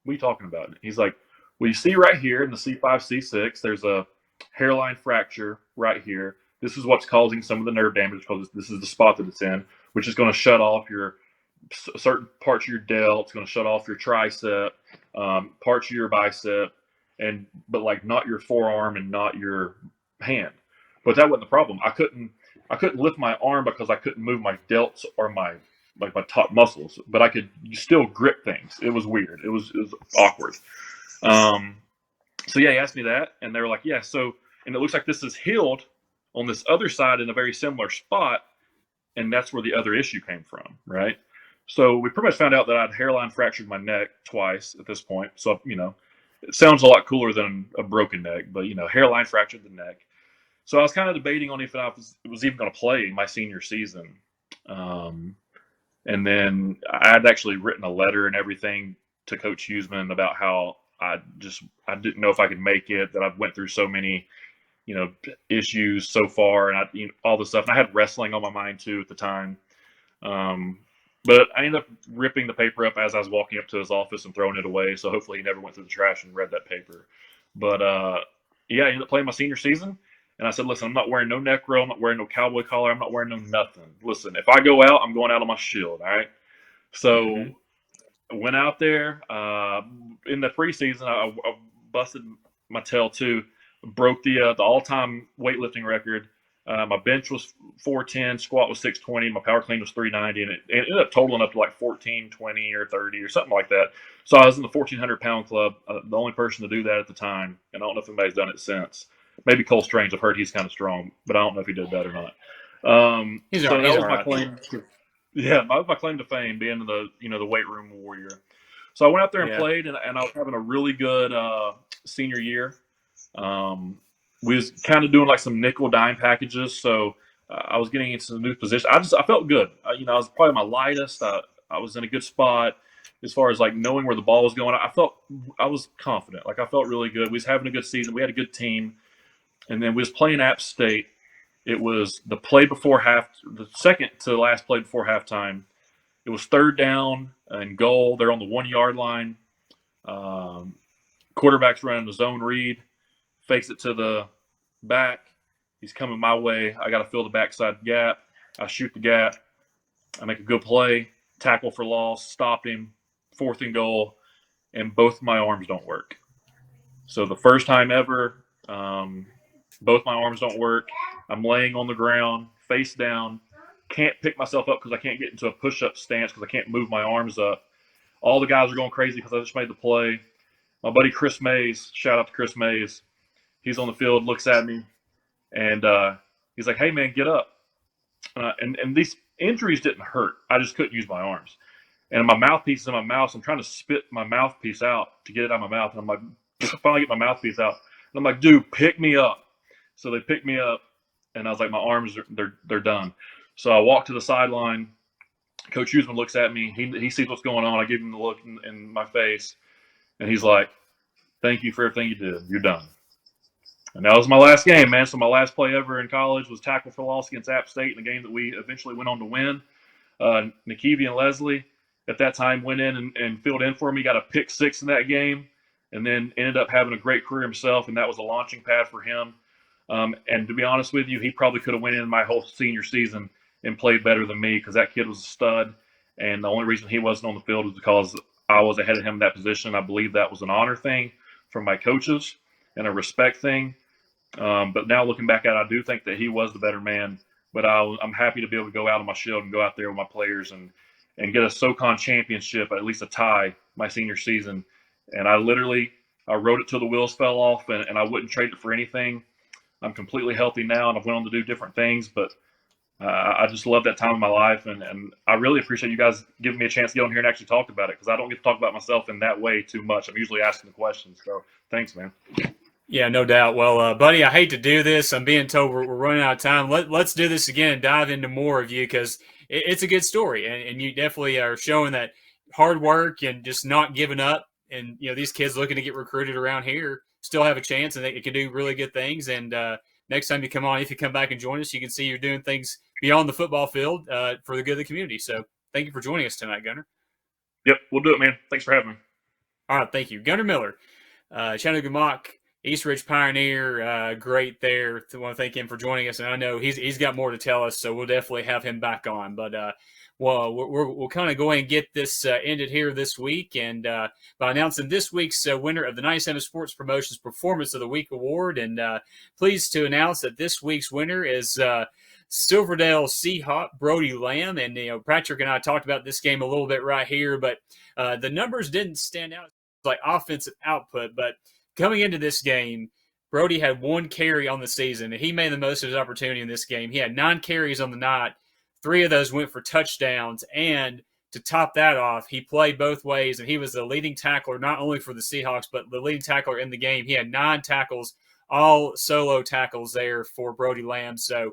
"What are you talking about?" He's like, "Well, you see right here in the C5, C6, there's a hairline fracture right here. This is what's causing some of the nerve damage because this is the spot that it's in, which is going to shut off your certain parts of your delt. It's going to shut off your tricep, parts of your bicep, but like not your forearm and not your hand." But that wasn't the problem. I couldn't lift my arm because I couldn't move my delts or my top muscles, but I could still grip things. It was weird. It was awkward. So yeah, he asked me that, and they were like, "Yeah, so," and it looks like this is healed on this other side in a very similar spot, and that's where the other issue came from, right? So we pretty much found out that I'd hairline fractured my neck twice at this point. So, it sounds a lot cooler than a broken neck, but, hairline fractured the neck. So I was kind of debating on if I was even going to play my senior season. And then I had actually written a letter and everything to Coach Huseman about how I didn't know if I could make it, that I've went through so many, issues so far, and all this stuff. And I had wrestling on my mind too at the time. But I ended up ripping the paper up as I was walking up to his office and throwing it away. So hopefully he never went through the trash and read that paper. But yeah, I ended up playing my senior season. And I said, listen, I'm not wearing no neck roll. I'm not wearing no cowboy collar. I'm not wearing no nothing. Listen, if I go out, I'm going out on my shield. All right. So I went out there in the preseason. I busted my tail too. Broke the all-time weightlifting record. My bench was 410, squat was 620, my power clean was 390, and it ended up totaling up to like 1420 or 30 or something like that. So I was in the 1,400-pound club, the only person to do that at the time, and I don't know if anybody's done it since. Maybe Cole Strange. I've heard he's kind of strong, but I don't know if he did that or not. So that was my claim. Yeah, that was my claim to fame, being the weight room warrior. So I went out there and played, and I was having a really good senior year. We was kind of doing like some nickel dime packages, so I was getting into some new positions. I felt good. I was probably my lightest. I was in a good spot as far as like knowing where the ball was going. I was confident. Like I felt really good. We was having a good season. We had a good team, and then we was playing App State. It was the second to last play before halftime. It was 3rd down and goal. They're on the 1-yard line. Quarterback's running a zone read. Fakes it to the back. He's coming my way. I got to fill the backside gap. I shoot the gap. I make a good play. Tackle for loss. Stopped him. 4th and goal. And both my arms don't work. So the first time ever, both my arms don't work. I'm laying on the ground, face down. Can't pick myself up because I can't get into a push-up stance because I can't move my arms up. All the guys are going crazy because I just made the play. My buddy Chris Mays, shout out to Chris Mays. He's on the field, looks at me, and he's like, hey, man, get up. And these injuries didn't hurt. I just couldn't use my arms. And my mouthpiece is in my mouth, so I'm trying to spit my mouthpiece out to get it out of my mouth. And I'm like, finally get my mouthpiece out. And I'm like, dude, pick me up. So they picked me up, and I was like, my arms, they're done. So I walk to the sideline. Coach Huseman looks at me. He sees what's going on. I give him the look in my face, and he's like, thank you for everything you did. You're done. And that was my last game, man. So my last play ever in college was tackle for loss against App State in the game that we eventually went on to win. Nikivi and Leslie at that time went in and filled in for me, got a pick 6 in that game, and then ended up having a great career himself, and that was a launching pad for him. And to be honest with you, he probably could have went in my whole senior season and played better than me because that kid was a stud. And the only reason he wasn't on the field was because I was ahead of him in that position. I believe that was an honor thing from my coaches and a respect thing. But now looking back at it, I do think that he was the better man. But I'm happy to be able to go out on my shield and go out there with my players and get a SoCon championship, at least a tie, my senior season. And I wrote it till the wheels fell off, and I wouldn't trade it for anything. I'm completely healthy now, and I've went on to do different things. But I just love that time of my life, and I really appreciate you guys giving me a chance to get on here and actually talk about it because I don't get to talk about myself in that way too much. I'm usually asking the questions. So thanks, man. Yeah, no doubt. Well, buddy, I hate to do this. I'm being told we're running out of time. Let's do this again and dive into more of you because it's a good story, and you definitely are showing that hard work and just not giving up. And these kids looking to get recruited around here still have a chance, and they can do really good things. And next time you come on, if you come back and join us, you can see you're doing things beyond the football field for the good of the community. So thank you for joining us tonight, Gunner. Yep, we'll do it, man. Thanks for having me. All right, thank you. Gunner Miller, Chattanooga Mock, East Ridge Pioneer, great there. I want to thank him for joining us, and I know he's got more to tell us, so we'll definitely have him back on. But we'll kind of go ahead and get this ended here this week, and by announcing this week's winner of the 97 Sports Promotions Performance of the Week Award, and pleased to announce that this week's winner is Silverdale Seahawk Brody Lamb. And Patrick and I talked about this game a little bit right here, but the numbers didn't stand out like offensive output, but coming into this game, Brody had 1 carry on the season, and he made the most of his opportunity in this game. He had 9 carries on the night. 3 of those went for touchdowns, and to top that off, he played both ways, and he was the leading tackler not only for the Seahawks, but the leading tackler in the game. He had 9 tackles all solo tackles there for Brody Lamb. So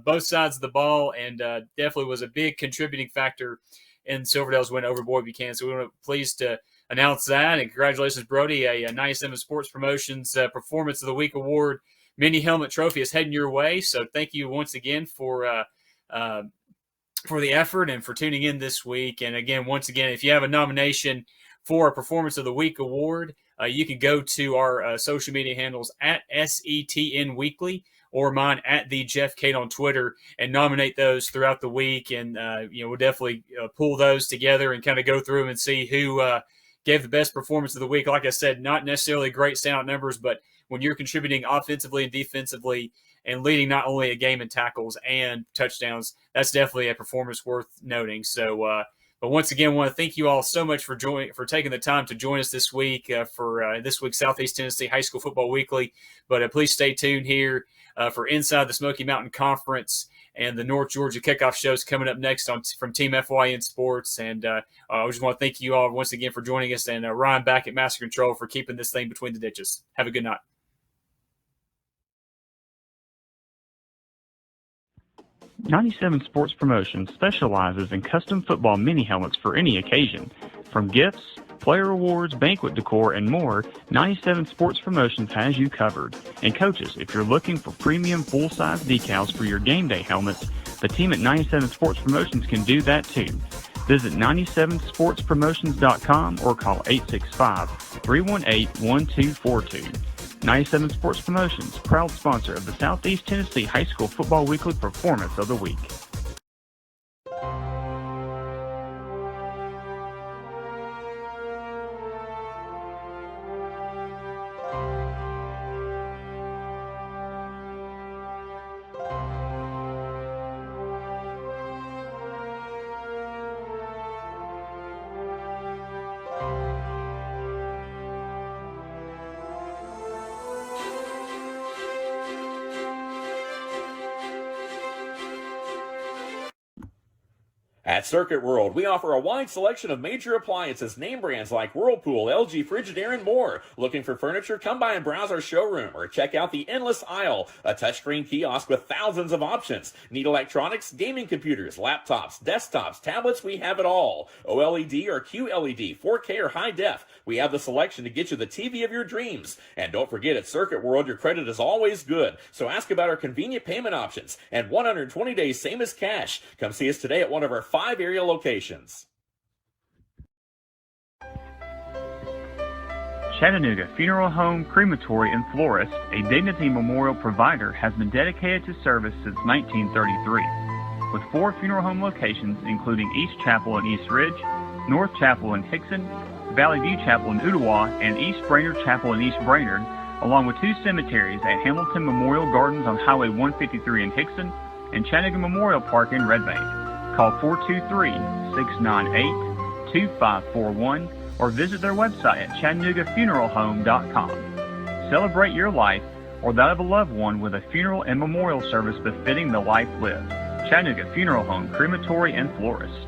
both sides of the ball, and definitely was a big contributing factor in Silverdale's win over Boyd Buchanan. So we were pleased to announce that, and congratulations, Brody. A 97 Sports Promotions Performance of the Week award mini helmet trophy is heading your way. So thank you once again for the effort and for tuning in this week. And again, once again, if you have a nomination for a Performance of the Week award, you can go to our social media handles at SETN Weekly or mine at the Jeff Cade on Twitter and nominate those throughout the week. And, we'll definitely pull those together and kind of go through them and see who gave the best performance of the week. Like I said, not necessarily great standout numbers, but when you're contributing offensively and defensively and leading not only a game in tackles and touchdowns, that's definitely a performance worth noting. So, but once again, I want to thank you all so much for taking the time to join us this week for this week's Southeast Tennessee High School Football Weekly. But please stay tuned here for Inside the Smoky Mountain Conference and the North Georgia kickoff shows coming up next from Team FYN Sports. And I just want to thank you all once again for joining us, and Ryan back at Master Control for keeping this thing between the ditches. Have a good night. 97 Sports Promotions specializes in custom football mini helmets for any occasion. From gifts, player awards, banquet decor, and more, 97 Sports Promotions has you covered. And coaches, if you're looking for premium full-size decals for your game day helmets, the team at 97 Sports Promotions can do that too. Visit 97sportspromotions.com or call 865-318-1242. 97 Sports Promotions, proud sponsor of the Southeast Tennessee High School Football Weekly Performance of the Week. At Circuit World, we offer a wide selection of major appliances, name brands like Whirlpool, LG, Frigidaire, and more. Looking for furniture? Come by and browse our showroom or check out the Endless Aisle, a touchscreen kiosk with thousands of options. Need electronics, gaming computers, laptops, desktops, tablets? We have it all. OLED or QLED, 4K or high def. We have the selection to get you the TV of your dreams. And don't forget, at Circuit World, your credit is always good. So ask about our convenient payment options and 120 days same as cash. Come see us today at one of our 5 area locations. Chattanooga Funeral Home, Crematory, and Florist, a Dignity Memorial provider, has been dedicated to service since 1933. With 4 funeral home locations, including East Chapel in East Ridge, North Chapel in Hickson, Valley View Chapel in Ooltewah, and East Brainerd Chapel in East Brainerd, along with 2 cemeteries at Hamilton Memorial Gardens on Highway 153 in Hickson and Chattanooga Memorial Park in Red Bank. Call 423-698-2541 or visit their website at ChattanoogaFuneralHome.com. Celebrate your life or that of a loved one with a funeral and memorial service befitting the life lived. Chattanooga Funeral Home, Crematory, and Florist.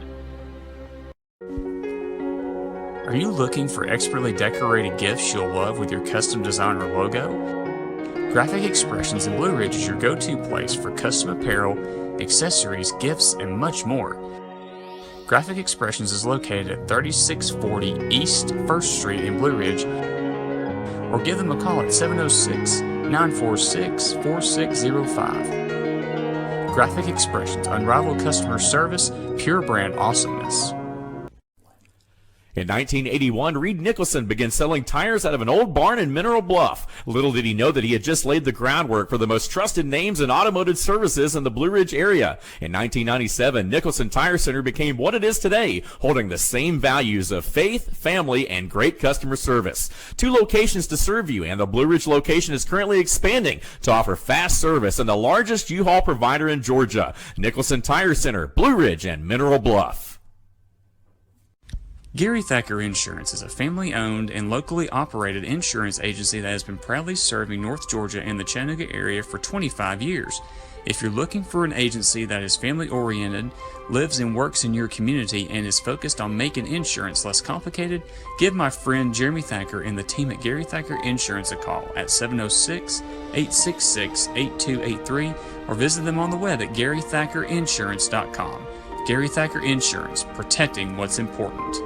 Are you looking for expertly decorated gifts you'll love with your custom design or logo? Graphic Expressions in Blue Ridge is your go-to place for custom apparel, accessories, gifts, and much more. Graphic Expressions is located at 3640 East 1st Street in Blue Ridge, or give them a call at 706-946-4605. Graphic Expressions, unrivaled customer service, pure brand awesomeness. In 1981, Reed Nicholson began selling tires out of an old barn in Mineral Bluff. Little did he know that he had just laid the groundwork for the most trusted names in automotive services in the Blue Ridge area. In 1997, Nicholson Tire Center became what it is today, holding the same values of faith, family, and great customer service. 2 locations to serve you, and the Blue Ridge location is currently expanding to offer fast service and the largest U-Haul provider in Georgia. Nicholson Tire Center, Blue Ridge, and Mineral Bluff. Gary Thacker Insurance is a family-owned and locally operated insurance agency that has been proudly serving North Georgia and the Chattanooga area for 25 years. If you're looking for an agency that is family-oriented, lives and works in your community, and is focused on making insurance less complicated, give my friend Jeremy Thacker and the team at Gary Thacker Insurance a call at 706-866-8283 or visit them on the web at GaryThackerInsurance.com. Gary Thacker Insurance, protecting what's important.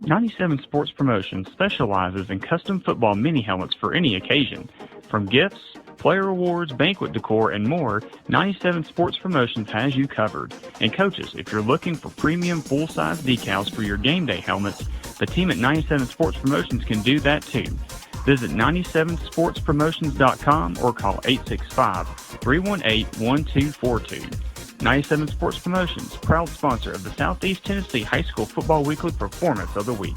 '97 Sports Promotions specializes in custom football mini helmets for any occasion. From gifts, player awards, banquet decor, and more, 97 Sports Promotions has you covered. And coaches, if you're looking for premium full-size decals for your game day helmets, the team at 97 Sports Promotions can do that too. Visit 97sportspromotions.com or call 865-318-1242. 97 Sports Promotions, proud sponsor of the Southeast Tennessee High School Football Weekly Performance of the Week.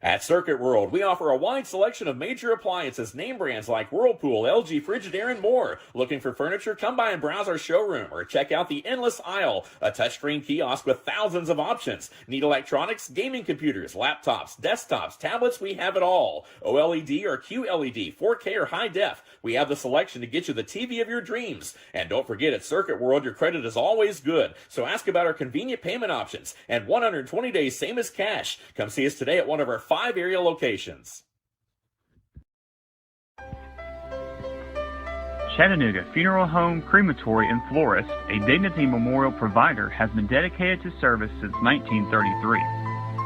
At Circuit World, we offer a wide selection of major appliances, name brands like Whirlpool, LG, Frigidaire, and more. Looking for furniture? Come by and browse our showroom or check out the Endless Aisle, a touchscreen kiosk with thousands of options. Need electronics, gaming computers, laptops, desktops, tablets? We have it all. OLED or QLED, 4K or high def. We have the selection to get you the TV of your dreams. And don't forget, at Circuit World, your credit is always good. So ask about our convenient payment options and 120 days same as cash. Come see us today at one of our 5 area locations. Chattanooga Funeral Home, Crematory, and Florist, a Dignity Memorial provider, has been dedicated to service since 1933.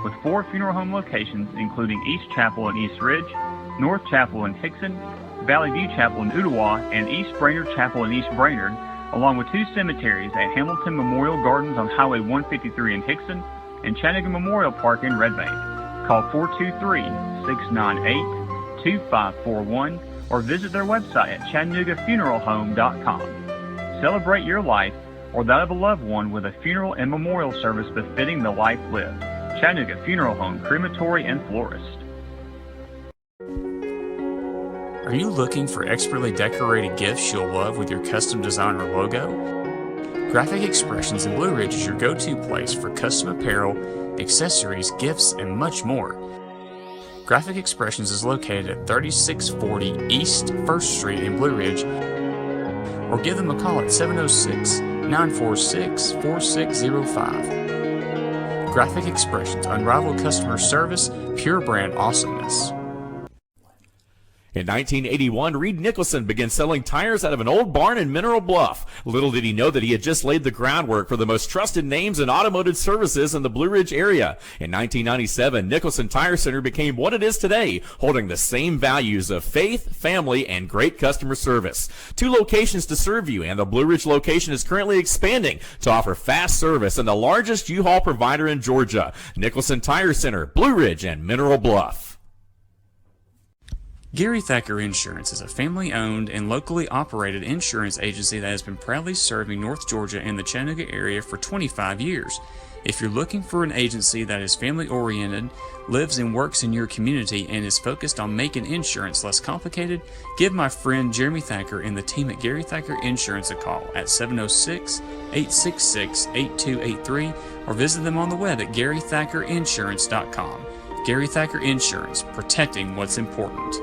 With 4 funeral home locations, including East Chapel in East Ridge, North Chapel in Hickson, Valley View Chapel in Ooltewah, and East Brainerd Chapel in East Brainerd, along with 2 cemeteries at Hamilton Memorial Gardens on Highway 153 in Hickson and Chattanooga Memorial Park in Red Bank. Call 423-698-2541 or visit their website at ChattanoogaFuneralHome.com. Celebrate your life or that of a loved one with a funeral and memorial service befitting the life lived. Chattanooga Funeral Home, Crematory, and Florist. Are you looking for expertly decorated gifts you'll love with your custom design or logo? Graphic Expressions in Blue Ridge is your go-to place for custom apparel, accessories, gifts, and much more. Graphic Expressions is located at 3640 East 1st Street in Blue Ridge, or give them a call at 706-946-4605. Graphic Expressions, unrivaled customer service, pure brand awesomeness. In 1981, Reed Nicholson began selling tires out of an old barn in Mineral Bluff. Little did he know that he had just laid the groundwork for the most trusted names in automotive services in the Blue Ridge area. In 1997, Nicholson Tire Center became what it is today, holding the same values of faith, family, and great customer service. 2 locations to serve you, and the Blue Ridge location is currently expanding to offer fast service and the largest U-Haul provider in Georgia. Nicholson Tire Center, Blue Ridge, and Mineral Bluff. Gary Thacker Insurance is a family-owned and locally operated insurance agency that has been proudly serving North Georgia and the Chattanooga area for 25 years. If you're looking for an agency that is family-oriented, lives and works in your community, and is focused on making insurance less complicated, give my friend Jeremy Thacker and the team at Gary Thacker Insurance a call at 706-866-8283 or visit them on the web at GaryThackerInsurance.com. Gary Thacker Insurance, protecting what's important.